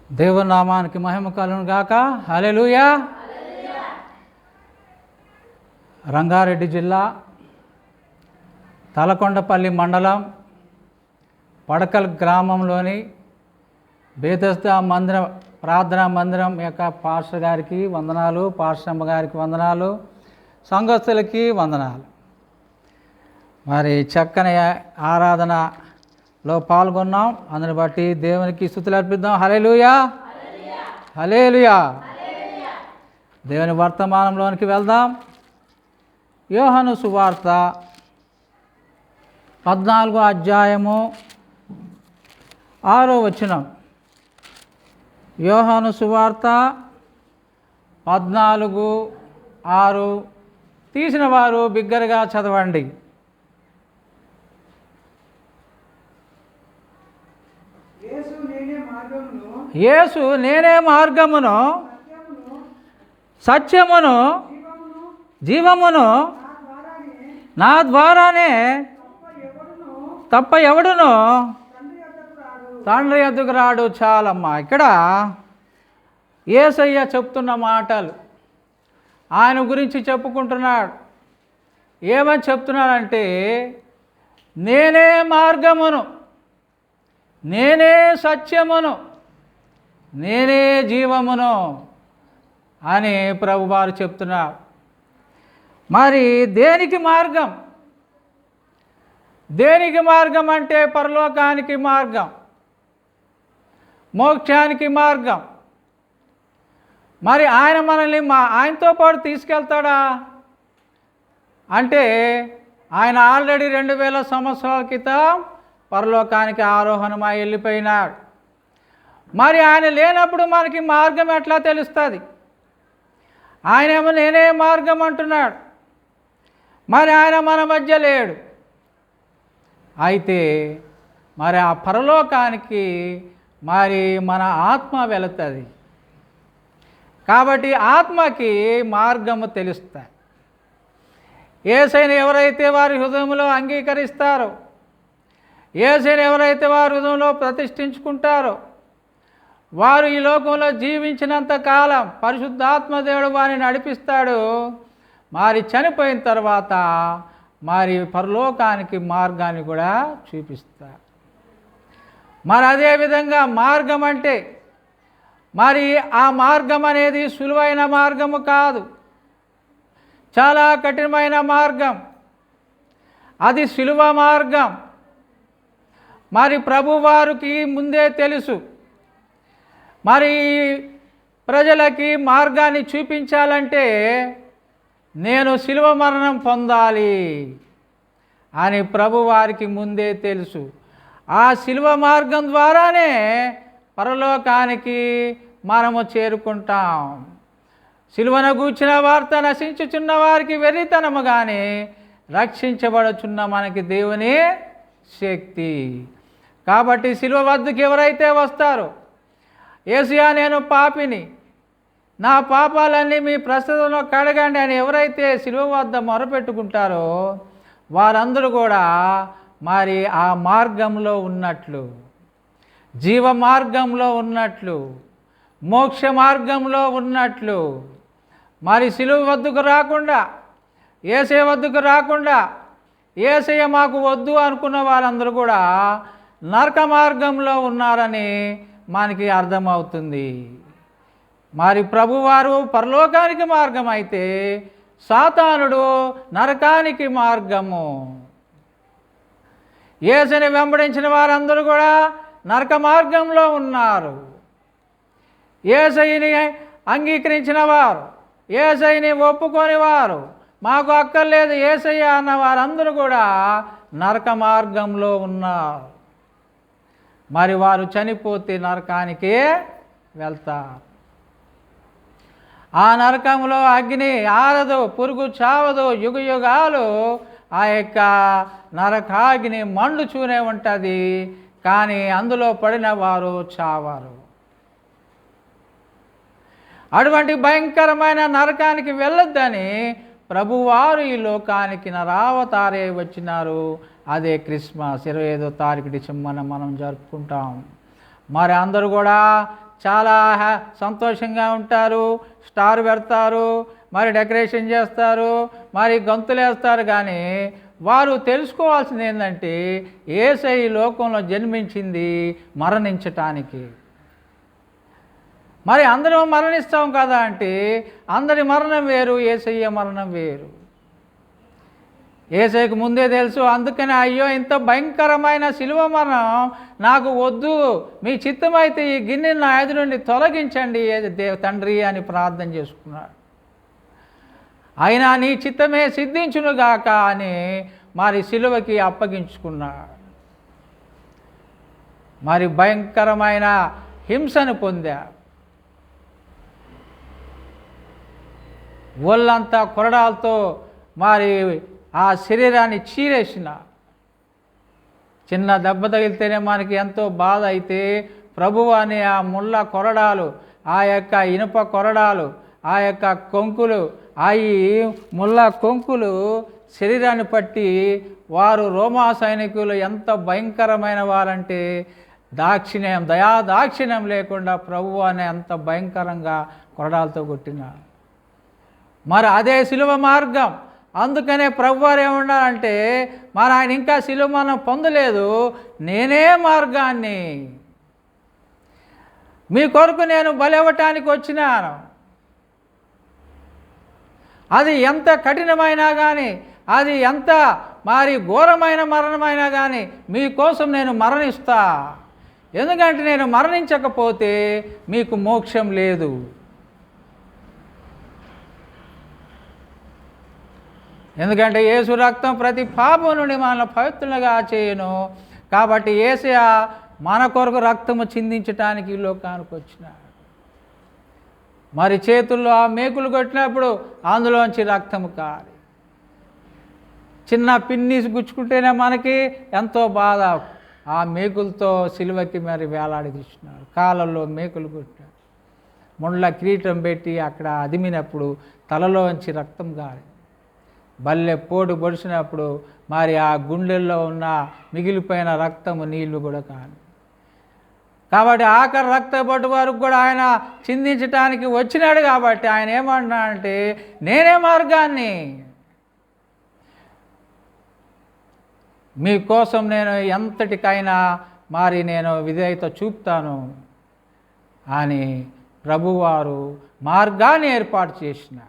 దేవుని నామానికి మహిమ కలుగును గాక. హల్లెలూయా. రంగారెడ్డి జిల్లా తలకొండపల్లి మండలం పడకల్ గ్రామంలోని బేతస్దా మందిరం ప్రార్థనా మందిరం యొక్క పాస్టర్ గారికి వందనాలు, పాస్టమ్మ గారికి వందనాలు, సంఘస్థులకి వందనాలు. మరి చక్కని ఆరాధనలో పాల్గొన్నాం. అందుని బట్టి దేవునికి స్తుతులు అర్పిద్దాం. హల్లెలూయా, హల్లెలూయా. దేవుని వర్తమానంలోనికి వెళ్దాం. యోహాను సువార్త 14వ అధ్యాయము 6వ వచనం. యోహాను సువార్త 14:6. తీసిన వారు బిగ్గరగా చదవండి. యేసు నేనే మార్గమును, సత్యమును, జీవమును, నా ద్వారానే తప్ప ఎవడును తండ్రి యొద్దకు రాడు. చాలమ్మా. ఇక్కడ యేసయ్య చెప్తున్న మాటలు, ఆయన గురించి చెప్పుకుంటున్నాడు. ఏమని చెప్తున్నాడంటే, నేనే మార్గమును, నేనే సత్యమును, నేనే జీవమును అని ప్రభువారు చెప్తున్నారు. మరి దేనికి మార్గం? దేనికి మార్గం అంటే పరలోకానికి మార్గం, మోక్షానికి మార్గం. మరి ఆయన మనల్ని ఆయనతో పాటు తీసుకెళ్తాడా అంటే, ఆయన ఆల్రెడీ 2000 సంవత్సరాల క్రితం పరలోకానికి ఆరోహణమై వెళ్ళిపోయినాడు. మరి ఆయన లేనప్పుడు మనకి మార్గం ఎట్లా తెలుస్తుంది? ఆయనేమో నేనే మార్గం అంటున్నాడు, మరి ఆయన మన మధ్య లేడు. అయితే మరి ఆ పరలోకానికి మరి మన ఆత్మ వెళుతుంది. కాబట్టి ఆత్మకి మార్గము తెలుస్తాయి. యేసయ్యను ఎవరైతే వారి హృదయంలో అంగీకరిస్తారో, యేసయ్యను ఎవరైతే వారి హృదయంలో ప్రతిష్ఠించుకుంటారో, వారు ఈ లోకంలో జీవించినంత కాలం పరిశుద్ధాత్మదేవుడు వారిని నడిపిస్తాడు. మరి చనిపోయిన తర్వాత మరి పరలోకానికి మార్గాన్ని కూడా చూపిస్తాడు. మరి అదేవిధంగా మార్గం అంటే, మరి ఆ మార్గం అనేది సులువైన మార్గము కాదు, చాలా కఠినమైన మార్గం. అది శిలువ మార్గం. మరి ప్రభువారికి ముందే తెలుసు, మరి ప్రజలకి మార్గాన్ని చూపించాలంటే నేను శిలువ మరణం పొందాలి అని ప్రభువారికి ముందే తెలుసు. ఆ శిలువ మార్గం ద్వారానే పరలోకానికి మనము చేరుకుంటాం. శిలువను గూర్చిన వార్త నశించుచున్న వారికి వెర్రితనము కానీ రక్షించబడుచున్న మనకి దేవుని శక్తి. కాబట్టి శిలువ వద్దకు ఎవరైతే వస్తారో, యేసయ్యా నేను పాపిని, నా పాపాలన్నీ మీ ప్రస్తుతంలో కడగండి అని ఎవరైతే శిలువ వద్ద మొరపెట్టుకుంటారో వారందరూ కూడా మరి ఆ మార్గంలో ఉన్నట్లు, జీవ మార్గంలో ఉన్నట్లు, మోక్ష మార్గంలో ఉన్నట్లు. మరి శిలువ వద్దకు రాకుండా, యేసయ్య వద్దకు రాకుండా, యేసయ్య మాకు వద్దు అనుకున్న వారందరూ కూడా నరక మార్గంలో ఉన్నారని మనకి అర్థమవుతుంది. మరి ప్రభువారు పరలోకానికి మార్గం అయితే సాతానుడు నరకానికి మార్గము. యేసుని వెంబడించిన వారందరూ కూడా నరక మార్గంలో ఉన్నారు. యేసయ్యని అంగీకరించిన వారు, యేసయ్యని ఒప్పుకొని వారు, మాకు అక్కర్లేదు యేసయ్య అన్న వారందరూ కూడా నరక మార్గంలో ఉన్నారు. మరి వారు చనిపోతే నరకానికే వెళ్తారు. ఆ నరకంలో అగ్ని ఆరదు, పురుగు చావదు, యుగ యుగాలు ఆ యొక్క నరకాగ్ని మండుచూనే ఉంటుంది. కానీ అందులో పడిన వారు చావారు. అటువంటి భయంకరమైన నరకానికి వెళ్ళొద్దని ప్రభువారు ఈ లోకానికి నరావతారే వచ్చినారు. అదే క్రిస్మస్ 25వ తారీఖు డిసెంబర్న మనం జరుపుకుంటాం. మరి అందరూ కూడా చాలా సంతోషంగా ఉంటారు, స్టార్ పెడతారు, మరి డెకరేషన్ చేస్తారు, మరి గంతులు వేస్తారు. కానీ వారు తెలుసుకోవాల్సింది ఏంటంటే యేసయ్య లోకంలో జన్మించింది మరణించటానికి. మరి అందరం మరణిస్తాం కదా అంటే అందరి మరణం వేరు, యేసయ్య మరణం వేరు. యేసయ్యకు ముందే తెలుసు. అందుకని అయ్యో ఇంత భయంకరమైన శిలువ మరణం నాకు వద్దు, మీ చిత్తమైతే ఈ గిన్నెని నా ఎదురు నుండి తొలగించండి తండ్రి అని ప్రార్థన చేసుకున్నాడు. అయినా నీ చిత్తమే సిద్ధించునుగాక అని మరి శిలువకి అప్పగించుకున్నాడు. మరి భయంకరమైన హింసను పొందాడు. ఒళ్ళంతా కొరడాలతో మరి ఆ శరీరాన్ని చీరేసిన. చిన్న దెబ్బ తగిలితేనే మనకి ఎంతో బాధ అయితే ప్రభువు అనే ఆ ముళ్ళ కొరడాలు, ఆ యొక్క ఇనుప కొరడాలు, ఆ యొక్క కొంకులు, ఆ ముళ్ళ కొంకులు శరీరాన్ని పట్టి వారు రోమా సైనికులు ఎంత భయంకరమైన వారంటే దాక్షిణ్యం లేకుండా ప్రభువు అనే అంత భయంకరంగా కొరడాలతో కొట్టినారు. మరి అదే శిలువ మార్గం. అందుకనే ప్రభువారు ఏమన్నారంటే మరి ఆయన ఇంకా శిలువ మనం పొందలేదు, నేనే మార్గాన్ని, మీ కొరకు నేను బలివ్వటానికి వచ్చినాను. అది ఎంత కఠినమైనా కానీ, అది ఎంత మరి ఘోరమైన మరణమైనా కానీ మీకోసం నేను మరణిస్తా. ఎందుకంటే నేను మరణించకపోతే మీకు మోక్షం లేదు. ఎందుకంటే యేసు రక్తం ప్రతి పాపం నుండి మనల్ని పవిత్రులుగా చేయను. కాబట్టి యేసయ్య మన కొరకు రక్తము చిందించటానికి ఈ లోకానికి వచ్చినాడు. మరి చేతుల్లో ఆ మేకులు కొట్టినప్పుడు అందులోంచి రక్తము కారి చిన్న పిన్నీసి గుచ్చుకుంటేనే మనకి ఎంతో బాధ. ఆ మేకులతో సిలువకి మరి వేలాడదీసినాడు. కాళ్ళల్లో మేకులు కొట్టాడు. ముళ్ళ కిరీటం పెట్టి అక్కడ అదిమినప్పుడు తలలోంచి రక్తం కారి బల్లె పోటు పొడిచినప్పుడు మరి ఆ గుండెల్లో ఉన్న మిగిలిపోయిన రక్తము నీళ్లు కూడా కాని. కాబట్టి ఆఖరి రక్త పట్టు వరకు కూడా ఆయన చిందించటానికి వచ్చినాడు. కాబట్టి ఆయన ఏమంటున్నాడంటే నేనే మార్గాన్ని, మీకోసం నేను ఎంతటికైనా మరి నేను విధేయత చూపుతాను అని ప్రభువారు మార్గాన్ని ఏర్పాటు చేసిన.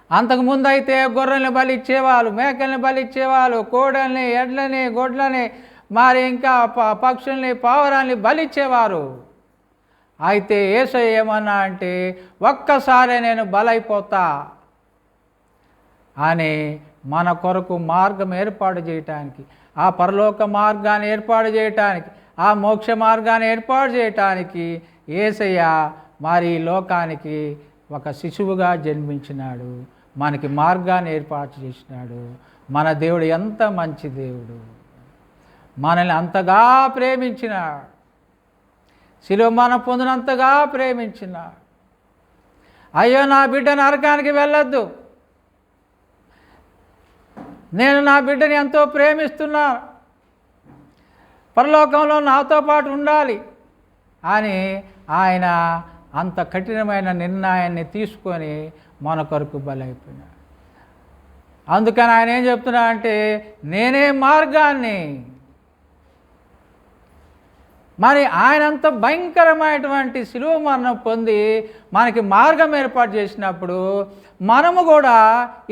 అంతకుముందు అయితే గొర్రెల్ని బలిచ్చేవాళ్ళు, మేకల్ని బలిచ్చేవాళ్ళు, కోడల్ని, ఎడ్లని, గొడ్లని, మరి ఇంకా పక్షుల్ని, పావురాల్ని బలిచ్చేవారు. అయితే యేసయ్య ఏమన్నా అంటే ఒక్కసారి నేను బలైపోతా అని మన కొరకు మార్గం ఏర్పాటు చేయటానికి, ఆ పరలోక మార్గాన్ని ఏర్పాటు చేయటానికి, ఆ మోక్ష మార్గాన్ని ఏర్పాటు చేయటానికి యేసయ్య మరి లోకానికి ఒక శిశువుగా జన్మించినాడు. మనకి మార్గాన్ని ఏర్పాటు చేసినాడు. మన దేవుడు ఎంత మంచి దేవుడు, మనల్ని అంతగా ప్రేమించినాడు. శిలువ మనం పొందినంతగా ప్రేమించినాడు. అయ్యో నా బిడ్డ నరకానికి వెళ్ళొద్దు, నేను నా బిడ్డని ఎంతో ప్రేమిస్తున్నాను, పరలోకంలో నాతో పాటు ఉండాలి అని ఆయన అంత కఠినమైన నిర్ణయాన్ని తీసుకొని మన కొరకు బలైపోయినాడు. అందుకని ఆయన ఏం చెప్తున్నా అంటే నేనే మార్గాన్ని. మరి ఆయన అంత భయంకరమైనటువంటి శిలువ మరణం పొంది మనకి మార్గం ఏర్పాటు చేసినప్పుడు మనము కూడా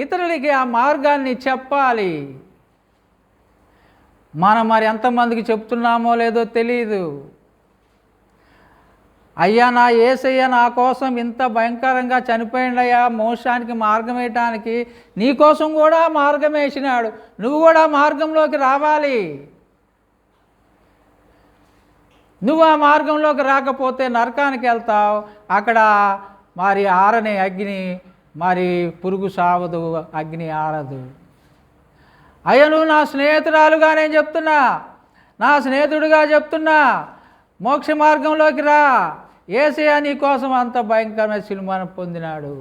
ఇతరులకి ఆ మార్గాన్ని చెప్పాలి. మనం మరి ఎంతమందికి చెప్తున్నామో లేదో తెలియదు. అయ్యా నా యేసయ్య నా కోసం ఇంత భయంకరంగా చనిపోయిండయ్యా, మోక్షానికి మార్గం వేయటానికి నీ కోసం కూడా మార్గం వేసినాడు, నువ్వు కూడా మార్గంలోకి రావాలి. నువ్వు ఆ మార్గంలోకి రాకపోతే నరకానికి వెళ్తావు. అక్కడ మరి ఆరని అగ్ని, మరి పురుగు సావదు, అగ్ని ఆరదు. అయ్యా నువ్వు నా స్నేహితురాలుగా నేను చెప్తున్నా, నా స్నేహితుడిగా చెప్తున్నా, మోక్ష మార్గంలోకి రా. యేసయ్య నీ కోసం అంత భయంకరమైన శిలువను పొందినాడు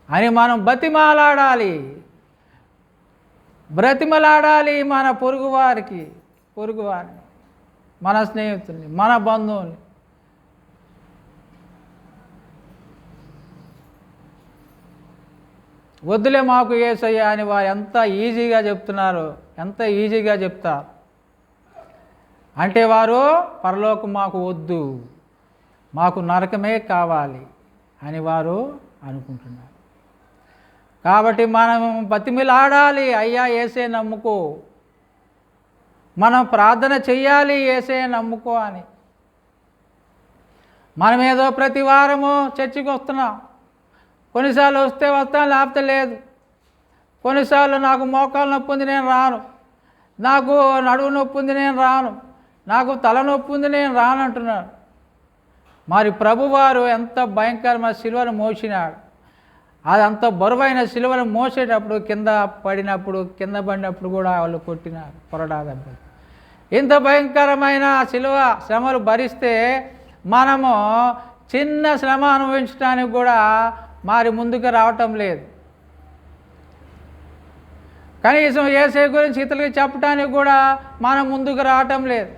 అని మనం బ్రతిమలాడాలి. మన పొరుగువారిని, మన స్నేహితుల్ని, మన బంధువుల్ని వద్దులే మాకు యేసయ్య అని వారు ఎంత ఈజీగా చెప్తున్నారు, ఎంత ఈజీగా చెప్తారు. అంటే వారు పరలోకం మాకు వద్దు, మాకు నరకమే కావాలి అని వారు అనుకుంటున్నారు. కాబట్టి మనం బతిమిలాడాలి, అయ్యా యేసే నమ్ముకో, మనం ప్రార్థన చెయ్యాలి యేసే నమ్ముకో అని. మనం ఏదో ప్రతి వారము చర్చికి వస్తున్నాం, కొన్నిసార్లు వస్తే వస్తాం, లేకపోతే లేదు. కొన్నిసార్లు నాకు మోకాలు నొప్పి ఉంది నేను రాను, నాకు నడువు నొప్పి ఉంది నేను రాను, నాకు తలనొప్పి ఉంది నేను రాను అంటున్నాడు. మరి ప్రభువారు ఎంత భయంకరమైన సిలువను మోసినాడు. అది అంత బరువైన సిలువను మోసేటప్పుడు కింద పడినప్పుడు కూడా వాళ్ళు కొట్టినారు కొరడా దెబ్బలు. ఇంత భయంకరమైన సిలువ శ్రమలు భరిస్తే మనము చిన్న శ్రమ అనుభవించడానికి కూడా మరి ముందుకు రావటం లేదు. కనీసం యేసే గురించి ఇతరులకు చెప్పడానికి కూడా మనం ముందుకు రావటం లేదు.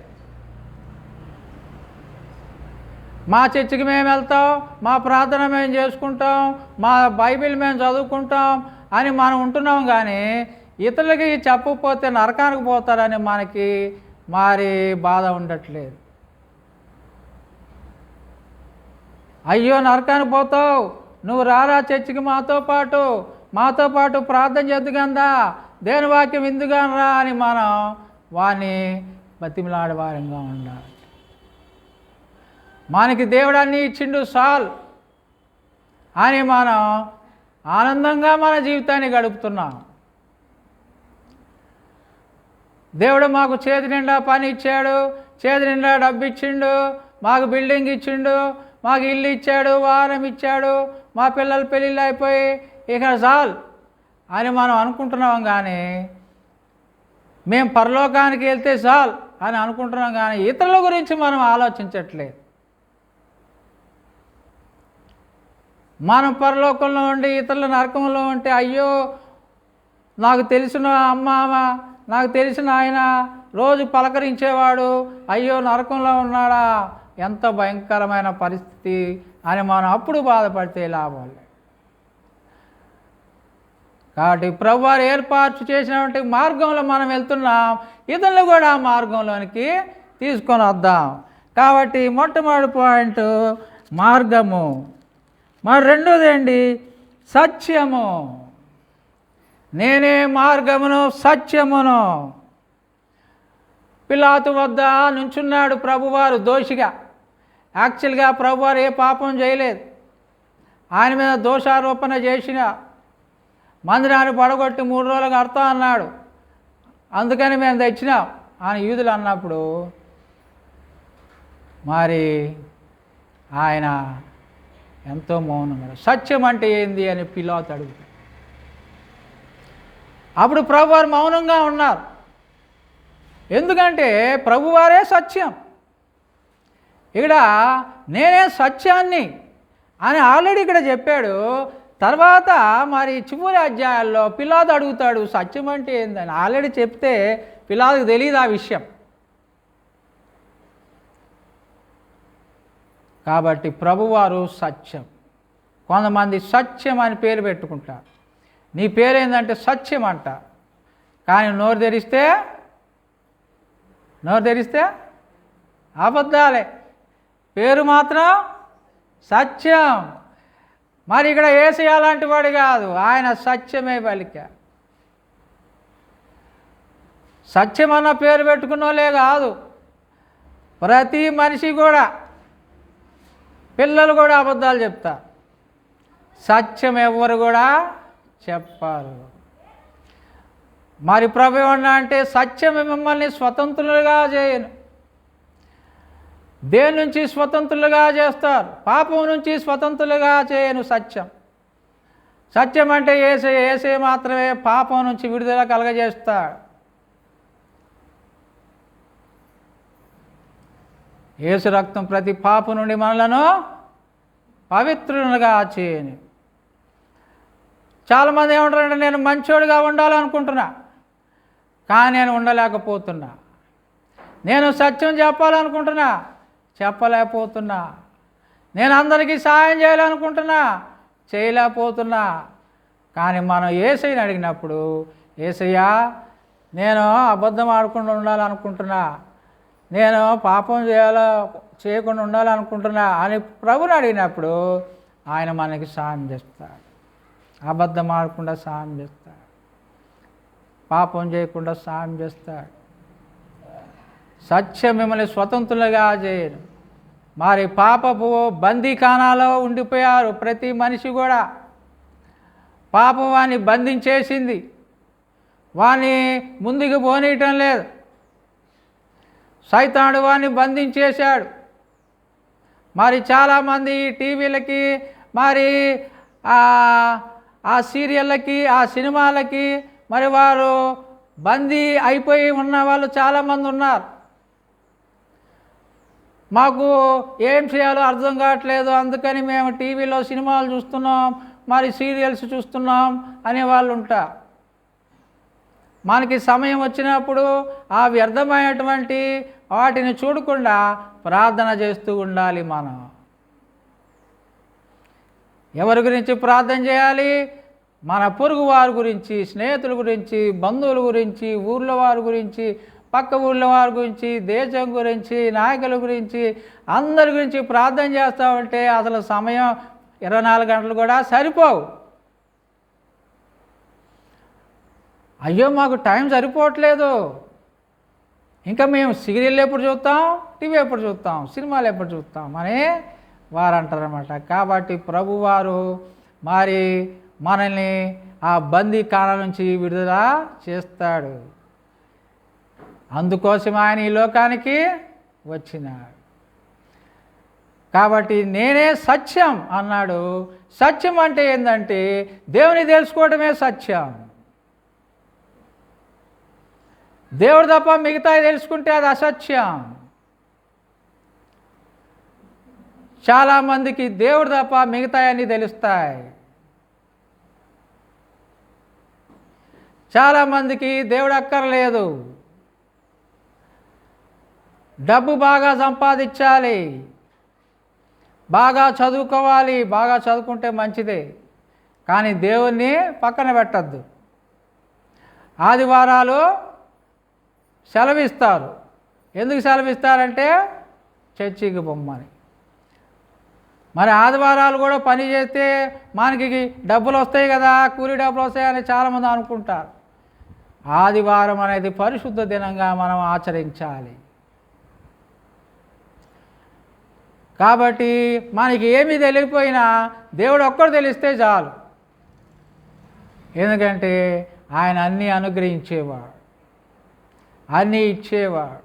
మా చర్చికి మేము వెళ్తాం, మా ప్రార్థన మేము చేసుకుంటాం, మా బైబిల్ మేము చదువుకుంటాం అని మనం ఉంటున్నాం. కానీ ఇతరులకి చెప్పకపోతే నరకానికి పోతారని మనకి మరి బాధ ఉండట్లేదు. అయ్యో నరకానికి పోతావు, నువ్వు రారా చర్చికి మాతో పాటు ప్రార్థన చేద్దుగందా, దేని వాక్యం ఇందుగాని రా అని మనం వాడిని బతిమిలాడే వారంగా ఉండాలి. మనకి దేవుడు అన్నీ ఇచ్చిండు సాల్ అని మనం ఆనందంగా మన జీవితాన్ని గడుపుతున్నాం. దేవుడు మాకు చేతి నిండా పని ఇచ్చాడు, చేతి నిండా డబ్బు ఇచ్చిండు, మాకు బిల్డింగ్ ఇచ్చిండు, మాకు ఇల్లు ఇచ్చాడు, వాహనం ఇచ్చాడు, మా పిల్లల పెళ్ళిళ్ళు అయిపోయి ఇక చాలు అని మనం అనుకుంటున్నాం. కానీ మేము పరలోకానికి వెళ్తే చాలు అని అనుకుంటున్నాం. కానీ ఇతరుల గురించి మనం ఆలోచించట్లేదు. మనం పరలోకంలో ఉండి ఇతరుల నరకంలో ఉంటే అయ్యో నాకు తెలిసిన అమ్మ, నాకు తెలిసిన ఆయన రోజు పలకరించేవాడు, అయ్యో నరకంలో ఉన్నాడా, ఎంత భయంకరమైన పరిస్థితి అని మనం అప్పుడు బాధపడితే లాభం లేదు. కాబట్టి ప్రభువారు ఏర్పాటు చేసినటువంటి మార్గంలో మనం వెళ్తున్నాం, ఇతరులు కూడా ఆ మార్గంలోనికి తీసుకొని వద్దాం. కాబట్టి మొట్టమొదటి పాయింట్ మార్గము. మరి రెండోది ఏంటి? సత్యము. నేనే మార్గమును సత్యమును. పిలాతు వద్ద నుంచున్నాడు ప్రభువారు దోషిగా. యాక్చువల్గా ప్రభువారు ఏ పాపం చేయలేదు, ఆయన మీద దోషారోపణ చేసిన, మందిరాన్ని పడగొట్టి 3 రోజులు కడతా అన్నాడు, అందుకని మేము తెచ్చినాం అని యూదులు అన్నప్పుడు మరి ఆయన ఎంతో మౌనంగా సత్యం అంటే ఏంది అని పిలాతు అడుగుతాడు. అప్పుడు ప్రభువారు మౌనంగా ఉన్నారు. ఎందుకంటే ప్రభువారే సత్యం. ఇక్కడ నేనే సత్యాన్ని అని ఆల్రెడీ ఇక్కడ చెప్పాడు. తర్వాత మరి చివరి అధ్యాయాల్లో పిలాతు అడుగుతాడు సత్యం అంటే ఏందని. ఆల్రెడీ చెప్తే పిలాతుకు తెలియదు ఆ విషయం. కాబట్టి ప్రభువారు సత్యం. కొంతమంది సత్యం అని పేరు పెట్టుకుంటారు. నీ పేరేందంటే సత్యం అంట, కానీ నోరు తెరిస్తే అబద్ధాలే, పేరు మాత్రం సత్యం. మరి ఇక్కడ యేసయ్య లాంటి వాడు కాదు, ఆయన సత్యమే పలికారు. సత్యం అన్న పేరు పెట్టుకున్నోలే కాదు, ప్రతి మనిషి కూడా, పిల్లలు కూడా అబద్ధాలు చెప్తారు, సత్యం ఎవ్వరు కూడా చెప్పారు. మరి ప్రభు ఏమన్నా అంటే సత్యం మిమ్మల్ని స్వతంత్రులుగా చేయను. దేని నుంచి స్వతంత్రులుగా చేస్తారు? పాపం నుంచి స్వతంత్రులుగా చేయను సత్యం. సత్యం అంటే యేసే మాత్రమే పాపం నుంచి విడుదల కలగజేస్తాడు. యేసు రక్తం ప్రతి పాపం నుండి మనలను పవిత్రులుగా చేయను. చాలామంది ఏమంటారంటే నేను మంచోడిగా ఉండాలనుకుంటున్నా, కానీ నేను ఉండలేకపోతున్నా. నేను సత్యం చెప్పాలనుకుంటున్నా, చెప్పలేకపోతున్నా. నేను అందరికీ సహాయం చేయాలనుకుంటున్నా, చేయలేకపోతున్నా. కానీ మనం యేసయ్యని అడిగినప్పుడు, యేసయ్యా నేను అబద్ధం ఆడకుండా ఉండాలనుకుంటున్నా, నేను పాపం చేయకుండా ఉండాలనుకుంటున్నా అని ప్రభుని అడిగినప్పుడు ఆయన మనకి సాయం చేస్తాడు. అబద్ధం ఆడకుండా సాయం చేస్తాడు, పాపం చేయకుండా సాయం చేస్తాడు. సత్యం మిమ్మల్ని స్వతంత్రులుగా చేయను. మరి పాపపు బందీఖానాలో ఉండిపోయారు ప్రతి మనిషి కూడా. పాపం వాడిని బంధించేసింది, వాడిని ముందుకు పోనీయటం లేదు. సైతానుడు వాడిని బంధించేశాడు. మరి చాలామంది టీవీలకి, మరి ఆ సీరియళ్ళకి, ఆ సినిమాలకి మరి వారు బందీ అయిపోయి ఉన్న వాళ్ళు చాలామంది ఉన్నారు. మాకు ఏం చేయాలో అర్థం కావట్లేదు, అందుకని మేము టీవీలో సినిమాలు చూస్తున్నాం, మరి సీరియల్స్ చూస్తున్నాం అనేవాళ్ళు ఉంటారు. మనకి సమయం వచ్చినప్పుడు ఆ వ్యర్థమైనటువంటి వాటిని చూడకుండా ప్రార్థన చేస్తూ ఉండాలి. మనం ఎవరి గురించి ప్రార్థన చేయాలి? మన పొరుగు వారి గురించి, స్నేహితుల గురించి, బంధువుల గురించి, ఊర్లో వారి గురించి, పక్క ఊళ్ళో వారి గురించి, దేశం గురించి, నాయకుల గురించి, అందరి గురించి ప్రార్థన చేస్తూ ఉంటే అసలు సమయం 24 గంటలు కూడా సరిపోవు. అయ్యో మాకు టైం సరిపోవట్లేదు, ఇంకా మేము సీరియల్ ఎప్పుడు చూస్తాం, టీవీ ఎప్పుడు చూస్తాం, సినిమాలు ఎప్పుడు చూస్తాం అని వారు అంటారన్నమాట. కాబట్టి ప్రభువారు మరి మనల్ని ఆ బందీఖానా నుంచి విడుదల చేస్తాడు. అందుకోసం ఆయన ఈ లోకానికి వచ్చినాడు. కాబట్టి నేనే సత్యం అన్నాడు. సత్యం అంటే ఏంటంటే దేవుని తెలుసుకోవడమే సత్యం. దేవుడు తప్ప మిగతాయి తెలుసుకుంటే అది అసత్యం. చాలామందికి దేవుడు తప్ప మిగతాయన్నీ తెలుస్తాయి. చాలామందికి దేవుడు అక్కర్లేదు, డబ్బు బాగా సంపాదించాలి, బాగా చదువుకోవాలి, బాగా చదువుకుంటే మంచిదే, కానీ దేవుణ్ణి పక్కన పెట్టద్దు. ఆదివారాలు సెలవిస్తారు. ఎందుకు సెలవిస్తారంటే చర్చికి పొమ్మని. మరి ఆదివారాలు కూడా పని చేస్తే మనకి డబ్బులు వస్తాయి కదా, కూలి డబ్బులు వస్తాయని చాలామంది అనుకుంటారు. ఆదివారం అనేది పరిశుద్ధ దినంగా మనం ఆచరించాలి. కాబట్టి మనకి ఏమీ తెలియకపోయినా దేవుడు ఒక్కడు తెలిస్తే చాలు. ఎందుకంటే ఆయన అన్నీ అనుగ్రహించేవాడు, అన్నీ ఇచ్చేవాడు.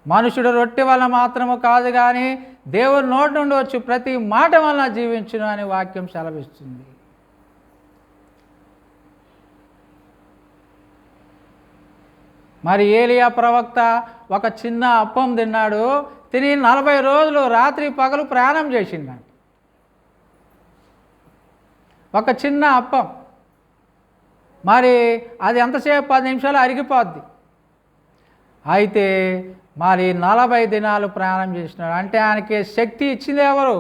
మనుషుడు రొట్టె వల్ల మాత్రము కాదు కానీ దేవుని నోటి నుండి వచ్చి ప్రతి మాట వలన జీవించును అని వాక్యం సెలవిస్తుంది. మరి ఏలియా ప్రవక్త ఒక చిన్న అప్పం తిన్నాడు, తిని 40 రోజులు రాత్రి పగలు ప్రయాణం చేసిండు. ఒక చిన్న అప్పం, మరి అది ఎంతసేపు 10 నిమిషాలు అరిగిపోద్ది. అయితే మరి 40 దినాలు ప్రయాణం చేసినాడు. అంటే ఆయనకి శక్తి ఇచ్చింది ఎవరు?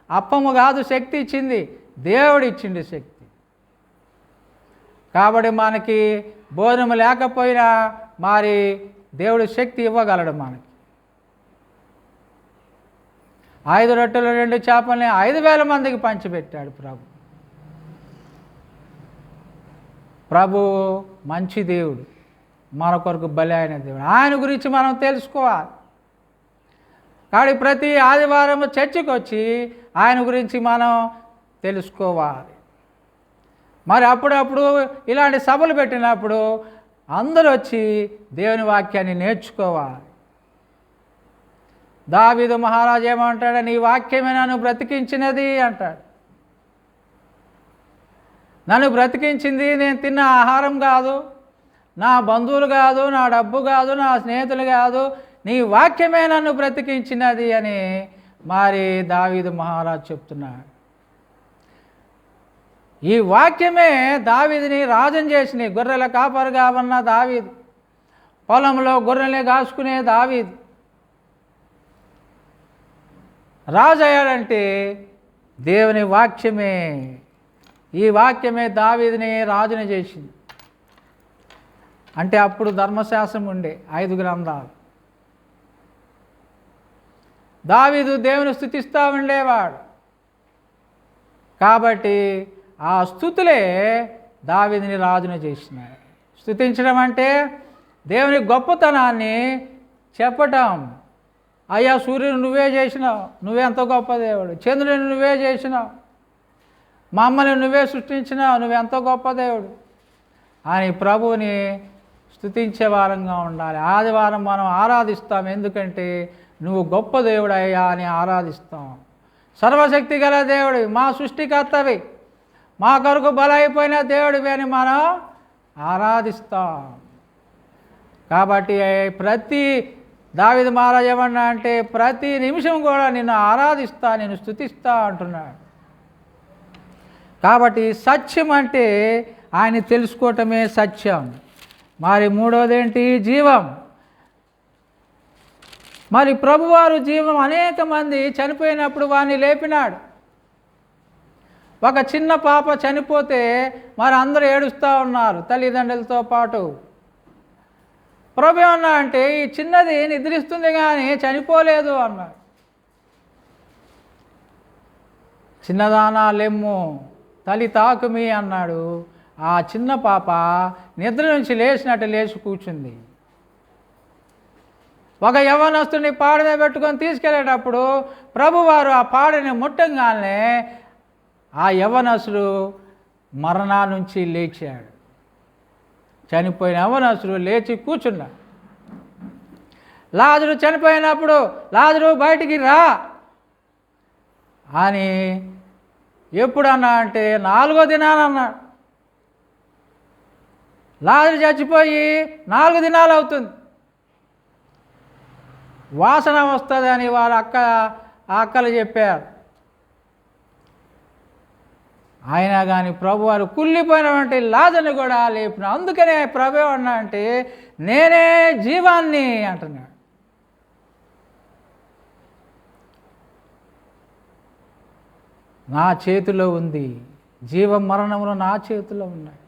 అప్పము కాదు శక్తి ఇచ్చింది, దేవుడు ఇచ్చింది శక్తి. కాబట్టి మనకి భోజనం లేకపోయినా మరి దేవుడు శక్తి ఇవ్వగలడు. మనకి 5 రొట్టెలు 2 చేపల్ని 5,000 మందికి పంచిపెట్టాడు ప్రభు మంచి దేవుడు, మన కొరకు బలి అయిన దేవుడు. ఆయన గురించి మనం తెలుసుకోవాలి. కాబట్టి ప్రతి ఆదివారం చర్చికి వచ్చి ఆయన గురించి మనం తెలుసుకోవాలి. మరి అప్పుడప్పుడు ఇలాంటి సభలు పెట్టినప్పుడు అందరూ వచ్చి దేవుని వాక్యాన్ని నేర్చుకోవాలి. దావీదు మహారాజు ఏమంటాడు? నీ వాక్యమే నన్ను బ్రతికించినది అంటాడు. నన్ను బ్రతికించింది నేను తిన్న ఆహారం కాదు, నా బంధువులు కాదు, నా డబ్బు కాదు, నా స్నేహితులు కాదు, నీ వాక్యమే నన్ను బ్రతికించినది అని మరి దావీదు మహారాజు చెప్తున్నాడు. ఈ వాక్యమే దావీదుని రాజుని చేసిన. గొర్రెల కాపరిగా ఉన్న దావీదు, పొలంలో గొర్రెల్ని కాసుకునే దావీదు రాజు అయ్యాడంటే దేవుని వాక్యమే ఈ వాక్యమే దావీదుని రాజుని చేసింది. అంటే అప్పుడు ధర్మశాస్త్రం ఉండే 5 గ్రంథాలు. దావీదు దేవుని స్తుతిస్తూ ఉండేవాడు. కాబట్టి ఆ స్తుతులే దావీదుని రాజుని చేసినాయి. స్తుతించడం అంటే దేవుని గొప్పతనాన్ని చెప్పటం. అయ్యా, సూర్యుని నువ్వే చేసినావు, నువ్వెంత గొప్ప దేవుడు. చంద్రుని నువ్వే చేసినావు, మమ్మల్ని నువ్వే సృష్టించినావు, నువ్వెంత గొప్ప దేవుడు అని ప్రభువుని స్తుతించే వారంగా ఉండాలి. ఆదివారం మనం ఆరాధిస్తాం, ఎందుకంటే నువ్వు గొప్ప దేవుడయ్యా అని ఆరాధిస్తాం. సర్వశక్తి గల దేవుడివి, మా సృష్టికర్తవి, మా కొరకు బలైపోయిన దేవుడివి అని మనం ఆరాధిస్తాం. కాబట్టి ప్రతి దావీదు మహారాజు ఏమన్నా అంటే ప్రతి నిమిషం కూడా నిన్ను ఆరాధిస్తా, నేను స్తుతిస్తా అంటున్నాడు. కాబట్టి సత్యం అంటే ఆయన తెలుసుకోవటమే సత్యం. మరి మూడోదేంటి? జీవం. మరి ప్రభువారు జీవం, అనేక మంది చనిపోయినప్పుడు వారిని లేపినాడు. ఒక చిన్న పాప చనిపోతే మరి అందరూ ఏడుస్తూ ఉన్నారు తల్లిదండ్రులతో పాటు. ప్రభు ఏమన్నా అంటే ఈ చిన్నది నిద్రిస్తుంది కానీ చనిపోలేదు అన్నాడు. చిన్నదానా లెమ్ము తల్లి తాకుమి అన్నాడు. ఆ చిన్న పాప నిద్ర నుంచి లేచినట్టు లేచి కూర్చుంది. ఒక యవ్వనస్తుని పాడ మీద పెట్టుకొని తీసుకెళ్ళేటప్పుడు ప్రభువారు ఆ పాడని ముట్టంగానే ఆ యవ్వనస్తుడు మరణా నుంచి లేచాడు. చనిపోయిన యవ్వనస్తుడు లేచి కూర్చున్నాడు. లాజరు చనిపోయినప్పుడు లాజరు బయటికి రా అని ఎప్పుడన్నా అంటే 4వ దినాన అన్నాడు. లాజరు చచ్చిపోయి 4 దినాలు అవుతుంది. వాసన వస్తుందని వారు అక్కలు చెప్పారు. అయినా కానీ ప్రభువారు కుళ్ళిపోయినటువంటి లాజరుని కూడా లేపిన. అందుకనే ప్రభు అన్నా అంటే నేనే జీవాన్ని అంటున్నాడు. నా చేతిలో ఉంది, జీవం మరణములు నా చేతిలో ఉన్నాయి.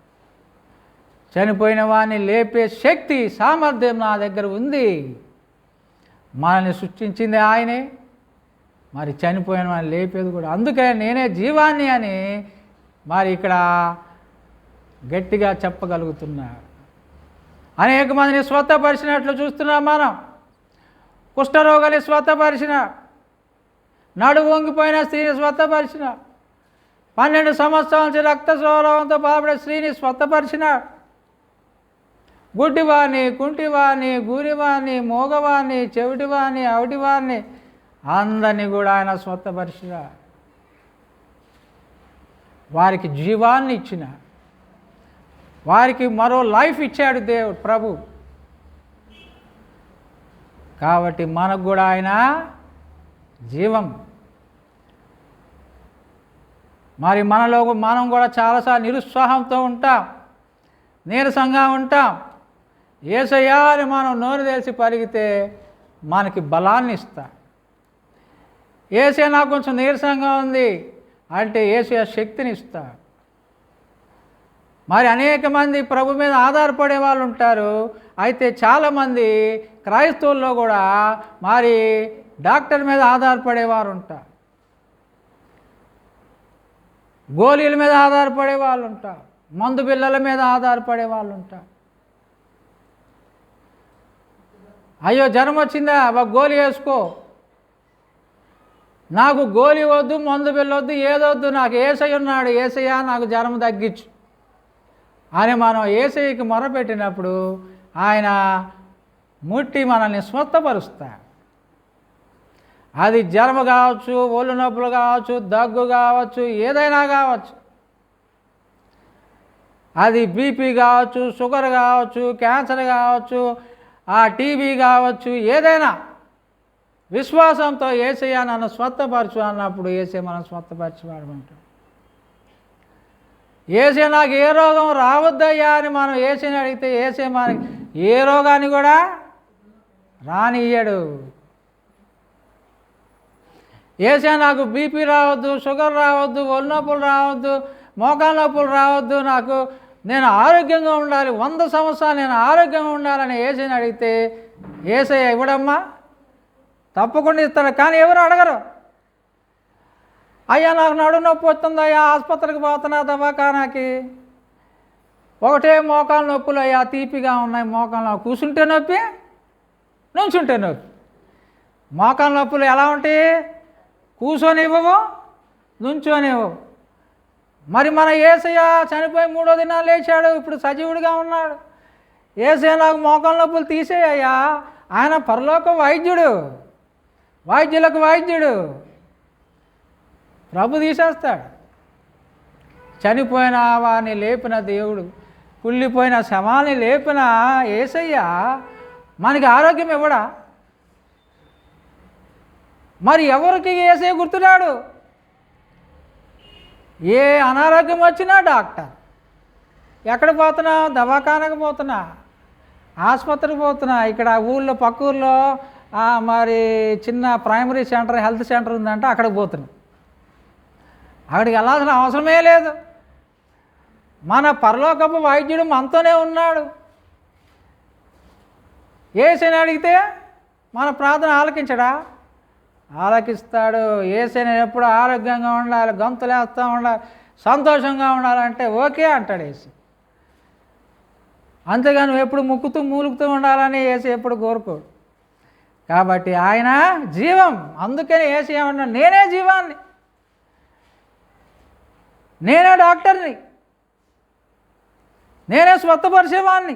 చనిపోయిన వాడిని లేపే శక్తి సామర్థ్యం నా దగ్గర ఉంది. మనల్ని సృష్టించింది ఆయనే, మరి చనిపోయిన వాడిని లేపేది కూడా. అందుకే నేనే జీవాన్ని అని మరి ఇక్కడ గట్టిగా చెప్పగలుగుతున్నారు. అనేక మందిని స్వస్థపరిచినట్లు చూస్తున్నాం మనం. కుష్ఠరోగాన్ని స్వస్థపరిచిన, నడుము వంగిపోయిన స్త్రీని స్వస్థపరిచిన, 12 సంవత్సరాల నుంచి రక్తస్రావంతో బాధపడే స్త్రీని స్వస్థపరిచిన, గుడ్డివాణ్ణి, కుంటివాణ్ణి, గూరివాణ్ణి, మోగవాణ్ణి, చెవిటివాణ్ణి, అవిటివాణ్ణి అందరినీ కూడా ఆయన స్వస్థపరిచిన. వారికి జీవాన్ని ఇచ్చిన, వారికి మరో లైఫ్ ఇచ్చాడు దేవుడు ప్రభు. కాబట్టి మనకు కూడా ఆయన జీవం. మరి మనం కూడా చాలాసార్లు నిరుత్సాహంతో ఉంటాం, నీరసంగా ఉంటాం. యేసయ్యా అని మనం నోరు తెలిసి పరిగితే మనకి బలాన్ని ఇస్తా. యేసయ్య నాకు కొంచెం నీరసంగా ఉంది అంటే యేసయ్య శక్తిని ఇస్తా. మరి అనేక మంది ప్రభు మీద ఆధారపడే వాళ్ళు ఉంటారు. అయితే చాలామంది క్రైస్తవుల్లో కూడా మరి డాక్టర్ మీద ఆధారపడేవారు ఉంటారు, గోళీల మీద ఆధారపడే వాళ్ళు ఉంటారు, మందు బిళ్ళల మీద ఆధారపడే వాళ్ళు ఉంటారు. అయ్యో జ్వరం వచ్చిందా, గోళీ వేసుకో, నాకు గోళీ వద్దు, మందు బిళ్ళ వద్దు, ఏదొద్దు, నాకు యేసయ్య ఉన్నాడు, యేసయ్య నాకు జ్వరం తగ్గించు అని మనం యేసయ్యకి మొరపెట్టినప్పుడు ఆయన ముట్టి మనల్ని స్వస్థపరుస్తాడు. అది జ్వరం కావచ్చు, ఒళ్ళు నొప్పులు కావచ్చు, దగ్గు కావచ్చు, ఏదైనా కావచ్చు. అది బీపీ కావచ్చు, షుగర్ కావచ్చు, క్యాన్సర్ కావచ్చు, టీబీ కావచ్చు, ఏదైనా విశ్వాసంతో యేసయ్య నన్ను స్వస్థపరచు అన్నప్పుడు యేసయ్య మనం స్వస్థపరచబడమంటాం. యేసయ్య నాకు ఏ రోగం రావద్దయ్యా అని మనం యేసయ్యని అడిగితే యేసయ్య మనకి ఏ రోగాన్ని కూడా రానియ్యడు. యేసయ్య నాకు బీపీ రావద్దు, షుగర్ రావద్దు, ఒళ్ళు నొప్పులు రావద్దు, మోకాళ్ళ నొప్పులు రావద్దు, నాకు నేను ఆరోగ్యంగా ఉండాలి, 100 సంవత్సరాలు నేను ఆరోగ్యంగా ఉండాలని యేసయ్యని అడిగితే యేసయ్య ఇవ్వడమ్మా? తప్పకుండా ఇస్తాడు. కానీ ఎవరు అడగరు. అయ్యా నాకు నడుము నొప్పి వస్తుందయ్యా, ఆసుపత్రికి పోతున్నా, దవాఖానాకి, ఒకటే మోకాళ్ళ నొప్పులు అయ్యా, తీపిగా ఉన్నాయి మోకాళ్ళ, కూర్చుంటే నొప్పి, నుంచుంటే నొప్పి. మోకాళ్ళ నొప్పులు ఎలా ఉంటాయి? కూర్చొని ఇవ్వవు, నుంచొని ఇవ్వవు. మరి మన యేసయ్య చనిపోయి 3వ దినాలు లేచాడు, ఇప్పుడు సజీవుడిగా ఉన్నాడు. యేసయ్య నాకు మోకాళ్ళ నొప్పులు తీసేయ్యా, ఆయన పరలోక వైద్యుడు, వైద్యులకు వైద్యుడు, ప్రభు తీసేస్తాడు. చనిపోయిన వారిని లేపిన దేవుడు, కుళ్ళిపోయిన శవాన్ని లేపిన యేసయ్య మనకి ఆరోగ్యం ఇవ్వడా? మరి ఎవరికి యేసయ్య గుర్తురాడు? ఏ అనారోగ్యం వచ్చినా డాక్టర్, ఎక్కడ పోతున్నా, దవాఖానకు పోతున్నా, ఆసుపత్రికి పోతున్నా, ఇక్కడ ఊళ్ళో పక్క ఊళ్ళో మరి చిన్న ప్రైమరీ సెంటర్, హెల్త్ సెంటర్ ఉందంటే అక్కడికి పోతున్నా. అక్కడికి వెళ్ళాల్సిన అవసరమే లేదు. మన పరలోకపు వైద్యుడు మనతోనే ఉన్నాడు. యేసయ్యని అడిగితే మన ప్రార్థన ఆలకించడా? ఆలకిస్తాడు. యేసయ్య ఎప్పుడు ఆరోగ్యంగా ఉండాలి, గంతులేస్తూ ఉండాలి, సంతోషంగా ఉండాలంటే ఓకే అంటాడు యేసయ్య. అంతేగాని నువ్వు ఎప్పుడు ముక్కుతూ మూలుగుతూ ఉండాలని యేసయ్య ఎప్పుడు కోరుకోడు. కాబట్టి ఆయన జీవం. అందుకని యేసయ్య ఏమన్నాడు? నేనే జీవాన్ని, నేనే డాక్టర్ని, నేనే స్వస్థపరిచేవాడిని.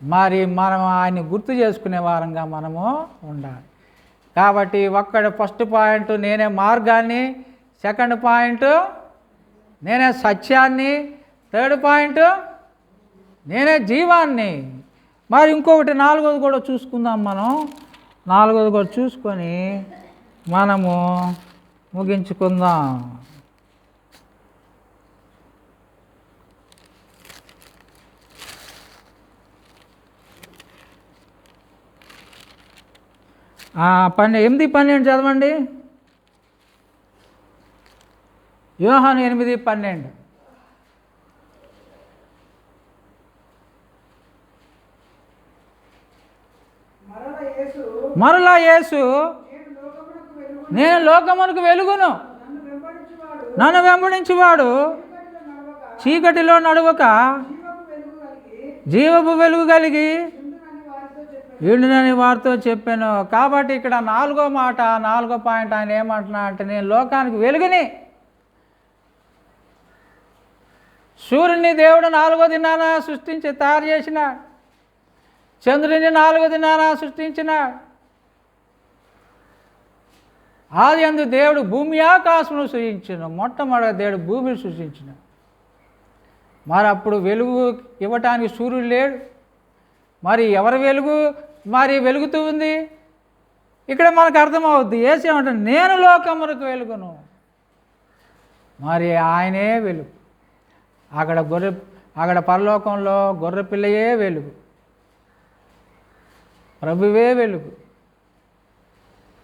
మరి మనం ఆయన్ని గుర్తు చేసుకునే వారంగా మనము ఉండాలి. కాబట్టి ఫస్ట్ పాయింట్ నేనే మార్గాన్ని, సెకండ్ పాయింట్ నేనే సత్యాన్ని, థర్డ్ పాయింట్ నేనే జీవాన్ని. మరి ఇంకొకటి 4వది కూడా చూసుకుందాం. మనం 4వది కూడా చూసుకొని మనము ముగించుకుందాం. 8:12 చదవండి. యోహాను 8:12. మరలా యేసు నేను లోకమునకు వెలుగును, నన్ను వెంబడించువాడు చీకటిలో నడవక జీవపు వెలుగు కలిగి వీడునని వారితో చెప్పాను. కాబట్టి ఇక్కడ 4వ మాట, 4వ పాయింట్ ఆయన ఏమంటున్నా అంటే నేను లోకానికి వెలుగుని. సూర్యుని దేవుడు 4వ దినాన తయారు చేసినాడు. చంద్రుని 4వ దినాన సృష్టించినాడు. ఆది యందు దేవుడు భూమి ఆకాశమును సృష్టించిన. మొట్టమొదటి దేవుడు భూమిని సృష్టించినాడు. మరి అప్పుడు వెలుగు ఇవ్వటానికి సూర్యుడు లేడు. మరి ఎవరి వెలుగు మరి వెలుగుతూ ఉంది? ఇక్కడ మనకు అర్థమవుద్ది. యేసు అంటే నేను లోకమునకు వెలుగును. మరి ఆయనే వెలుగు. అక్కడ పరలోకంలో గొర్రె పిల్లయే వెలుగు, ప్రభువే వెలుగు.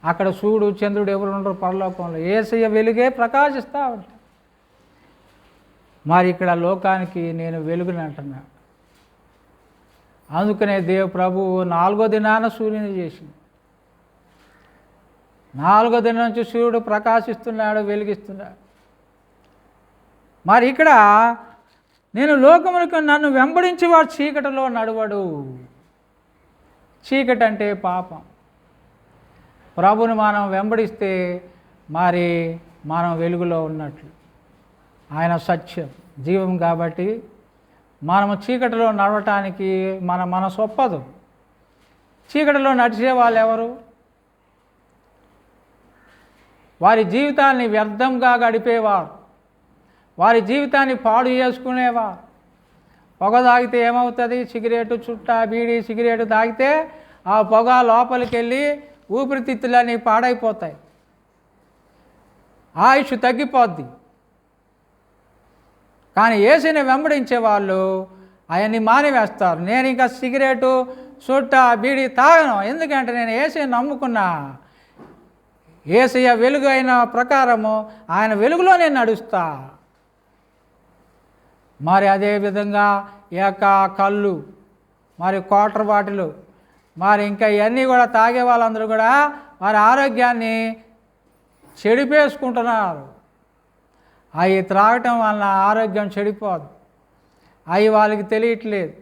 అక్కడ సూర్యుడు చంద్రుడు ఎవరు ఉండరు పరలోకంలో. యేసయ్య వెలుగే ప్రకాశిస్తూ ఉంటాడు. మరి ఇక్కడ లోకానికి నేను వెలుగుని అంటున్నా. అందుకనే ప్రభువు 4వ దినాన సూర్యుని చేసింది. 4వ దినం నుంచి సూర్యుడు ప్రకాశిస్తున్నాడు, వెలిగిస్తున్నాడు. మరి ఇక్కడ నేను లోకమునకు నన్ను వెంబడించి వాడు చీకటిలో నడవడు. చీకటి అంటే పాపం. ప్రభుని మనం వెంబడిస్తే మరి మనం వెలుగులో ఉన్నట్లు. ఆయన సత్యం, జీవం. కాబట్టి మనము చీకటిలో నడవటానికి మన మనసు ఒప్పదు. చీకటిలో నడిచే వాళ్ళు ఎవరు? వారి జీవితాన్ని వ్యర్థంగా గడిపేవారు, వారి జీవితాన్ని పాడు చేసుకునేవారు. పొగ తాగితే ఏమవుతుంది? సిగరెట్, చుట్ట, బీడి సిగరెట్ తాగితే ఆ పొగ లోపలికి వెళ్ళి ఊపిరితిత్తులన్నీ పాడైపోతాయి, ఆయుష్ తగ్గిపోద్ది. కానీ యేసుని వెంబడించే వాళ్ళు అవన్నీ మానివేస్తారు. నేను ఇంకా సిగరెటు, చుట్ట, బీడి తాగను, ఎందుకంటే నేను యేసుని నమ్ముకున్నా. యేసయ్య వెలుగు అయిన ప్రకారము ఆయన వెలుగులో నేను నడుస్తా. మరి అదేవిధంగా ఈ యొక్క కళ్ళు, మరి క్వార్టర్ బాటిల్, మరి ఇంకా ఇవన్నీ కూడా తాగే వాళ్ళందరూ కూడా వారి ఆరోగ్యాన్ని చెడిపేసుకుంటున్నారు. అవి త్రాగటం వలన ఆరోగ్యం చెడిపోదు. అవి వాళ్ళకి తెలియట్లేదు.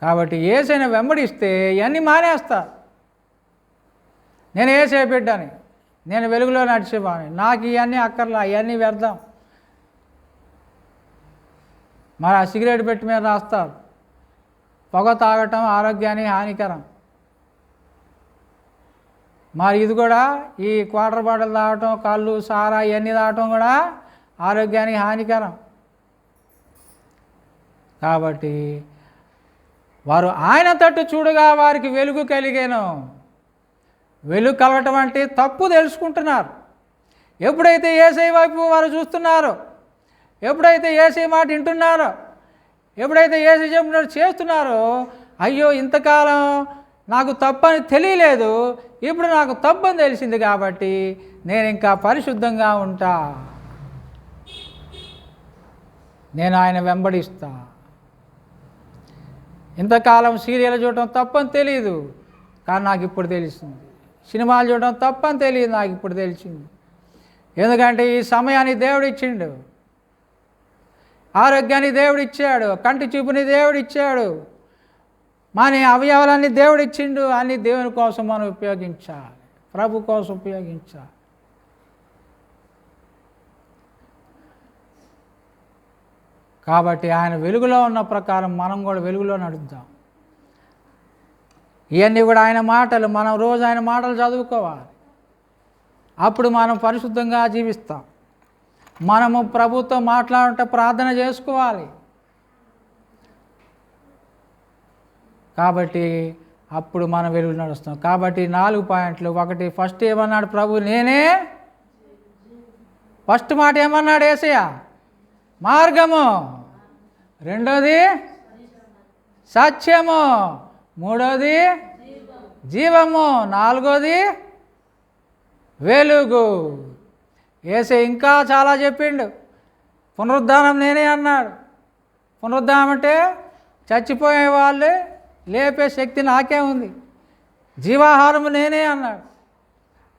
కాబట్టి యేసయ్యను వెంబడిస్తే ఇవన్నీ మానేస్తారు. నేను యేసయ్య బిడ్డని, నేను వెలుగులో నడిచేవాడిని, నాకు ఇవన్నీ అక్కర్లా, ఇవన్నీ వ్యర్థం. మరి ఆ సిగరెట్ పెట్టి మీద రాస్తారు, పొగ తాగటం ఆరోగ్యానికి హానికరం. మరి ఇది కూడా ఈ క్వార్టర్ బాటిల్ తాగటం, కళ్ళు, సారా ఇవన్నీ తాగటం కూడా ఆరోగ్యానికి హానికరం. కాబట్టి వారు ఆయన తట్టు చూడగా వారికి వెలుగు కలిగాను. వెలుగు కలగటం అంటే తప్పు తెలుసుకుంటున్నారు. ఎప్పుడైతే యేసయ్య వైపు వారు చూస్తున్నారో, ఎప్పుడైతే యేసయ్య మాట వింటున్నారో, ఎప్పుడైతే యేసయ్య చెప్పినట్టు చేస్తున్నారో, అయ్యో ఇంతకాలం నాకు తప్పని తెలియలేదు, ఇప్పుడు నాకు తప్పని తెలిసింది కాబట్టి నేను ఇంకా పరిశుద్ధంగా ఉంటా, నేను ఆయన వెంబడిస్తా. ఇంతకాలం సీరియల్ చూడటం తప్పని తెలియదు, కానీ నాకు ఇప్పుడు తెలిసింది. సినిమాలు చూడటం తప్పని తెలియదు, నాకు ఇప్పుడు తెలిసింది. ఎందుకంటే ఈ సమయాన్ని దేవుడు ఇచ్చిండు, ఆరోగ్యాన్ని దేవుడు ఇచ్చాడు, కంటి చూపుని దేవుడు ఇచ్చాడు, మన అవయవాలన్నీ దేవుడు ఇచ్చిండు. అన్ని దేవుని కోసం మనం ఉపయోగించాలి, ప్రభు కోసం ఉపయోగించాలి. కాబట్టి ఆయన వెలుగులో ఉన్న ప్రకారం మనం కూడా వెలుగులో నడుద్దాం. ఇవన్నీ కూడా ఆయన మాటలు, మనం రోజు ఆయన మాటలు చదువుకోవాలి. అప్పుడు మనం పరిశుద్ధంగా జీవిస్తాం. మనము ప్రభుతో మాట్లాడుతూ ప్రార్థన చేసుకోవాలి. కాబట్టి అప్పుడు మనం వెలుగు నడుస్తాం. కాబట్టి 4 పాయింట్లు. ఒకటి, ఫస్ట్ ఏమన్నాడు ప్రభు? నేనే. ఫస్ట్ మాట ఏమన్నాడు యేసయ్య? మార్గము. రెండోది సత్యము. మూడోది జీవము. నాలుగోది వెలుగు. యేసయ్య ఇంకా చాలా చెప్పిండు. పునరుద్ధానం నేనే అన్నాడు. పునరుద్ధానం అంటే చచ్చిపోయే వాళ్ళే లేపే శక్తి నాకే ఉంది. జీవాహారము నేనే అన్నాడు.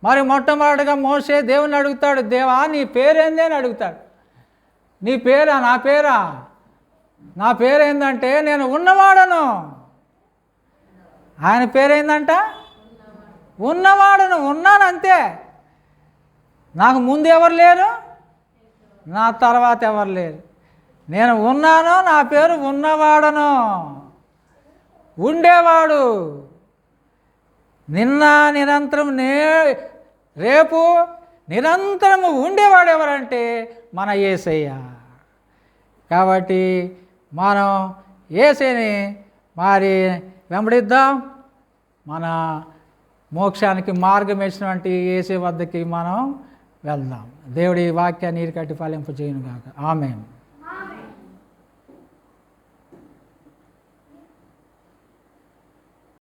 మరి మొట్టమొదటిగా మోసే దేవుని అడుగుతాడు, దేవా నీ పేరేంది అని అడుగుతాడు. నీ పేరా? నా పేరా? నా పేరేందంటే నేను ఉన్నవాడను. ఆయన పేరేందంట? ఉన్నవాడను. ఉన్నానంతే. నాకు ముందు ఎవరు లేరు, నా తర్వాత ఎవరు లేరు. నేను ఉన్నాను, నా పేరు ఉన్నవాడను. ఉండేవాడు. నిన్న నిరంతరం రేపు నిరంతరము ఉండేవాడు ఎవరంటే మన యేసయ్య. కాబట్టి మనం యేసయ్యని మరి వెంబడిద్దాం. మన మోక్షానికి మార్గం వేసినటువంటి యేసయ్య వద్దకి మనం వెళ్దాం. దేవుడి వాక్యాన్ని నీరు కట్టి ఫలింపజేయును గాక. ఆమేన్.